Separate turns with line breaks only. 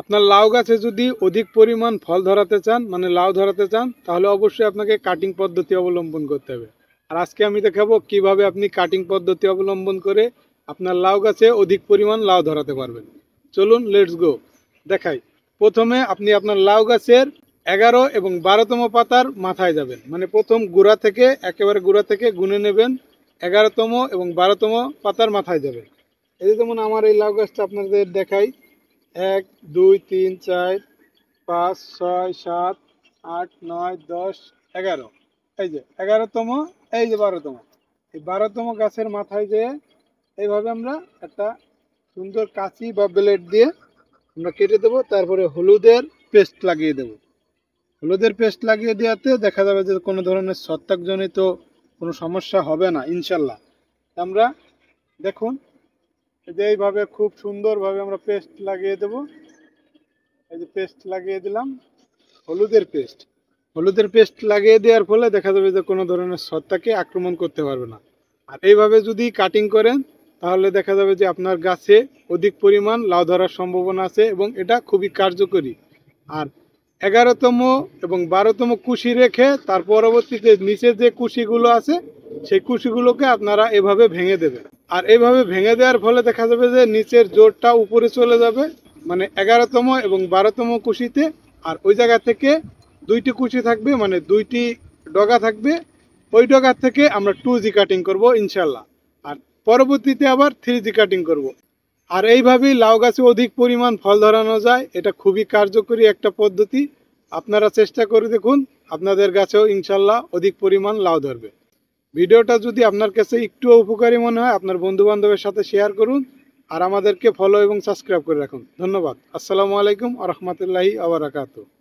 আপনার লাউ গাছে যদি অধিক পরিমাণ ফল ধরাতে চান, মানে লাউ ধরাতে চান, তাহলে অবশ্যই আপনাকে কাটিং পদ্ধতি অবলম্বন করতে হবে। আর আজকে আমি দেখাবো কিভাবে আপনি কাটিং পদ্ধতি অবলম্বন করে আপনার লাউ গাছে অধিক পরিমাণ লাউ ধরাতে পারবেন। চলুন লেটস গো, দেখাই। প্রথমে আপনি আপনার লাউ গাছের 11 এবং 12তম পাতার মাথায় যাবেন, মানে প্রথম গোড়া থেকে একেবারে গোড়া থেকে গুনে নেবেন, 11তম এবং 12তম পাতার মাথায় যাবেন। এই যেমন আমার এই লাউ গাছটা আপনাদের দেখাই, 1 2 3 4 5 6 7 8 9 10 11, এই যে 11তম, এই যে 12তম। এই 12তম গাছের মাথায় যেয়ে এইভাবে আমরা একটা সুন্দর কাঁচি বা ব্লেড দিয়ে আমরা কেটে দেবো। তারপরে হলুদের পেস্ট লাগিয়ে দেব। হলুদের পেস্ট লাগিয়ে দেওয়াতে দেখা যাবে যে কোনো ধরনের ছত্রাকজনিত কোনো সমস্যা হবে না ইনশাল্লাহ। আমরা দেখুন, এই যে এইভাবে খুব সুন্দরভাবে আমরা পেস্ট লাগিয়ে দেব। এই যে পেস্ট লাগিয়ে দিলাম, হলুদের পেস্ট। হলুদের পেস্ট লাগিয়ে দেওয়ার ফলে দেখা যাবে যে কোনো ধরনের ছত্রাকে আক্রমণ করতে পারবে না। আর এইভাবে যদি কাটিং করেন তাহলে দেখা যাবে যে আপনার গাছে অধিক পরিমাণ লাউ ধরার সম্ভাবনা আছে এবং এটা খুবই কার্যকরী। আর 11তম এবং 12তম কুশি রেখে তার পরবর্তীতে নিচে যে কুশিগুলো আছে সেই কুশিগুলোকে আপনারা এভাবে ভেঙে দেবেন। আর এইভাবে ভেঙে দেওয়ার ফলে দেখা যাবে যে নিচের জোরটা উপরে চলে যাবে, মানে 11তম এবং 12তম কুশিতে। আর ওই জায়গা থেকে 2টি কুশি থাকবে, মানে 2টি ডগা থাকবে। ওই ডগা থেকে আমরা 2G কাটিং করব ইনশাল্লাহ। আর পরবর্তীতে আবার 3G কাটিং করব। আর এইভাবেই লাউ গাছে অধিক পরিমাণ ফল ধরানো যায়। এটা খুবই কার্যকরী একটা পদ্ধতি। আপনারা চেষ্টা করে দেখুন, আপনাদের গাছেও ইনশাল্লাহ অধিক পরিমাণ লাউ ধরবে। ভিডিওটা যদি আপনার কাছে একটু উপকারী মনে হয় আপনার বন্ধু বান্ধবের সাথে শেয়ার করুন। আর আমাদেরকে ফলো এবং সাবস্ক্রাইব করে রাখুন। ধন্যবাদ। আসসালামু আলাইকুম ওয়া রাহমাতুল্লাহি ওয়া বারাকাতুহু।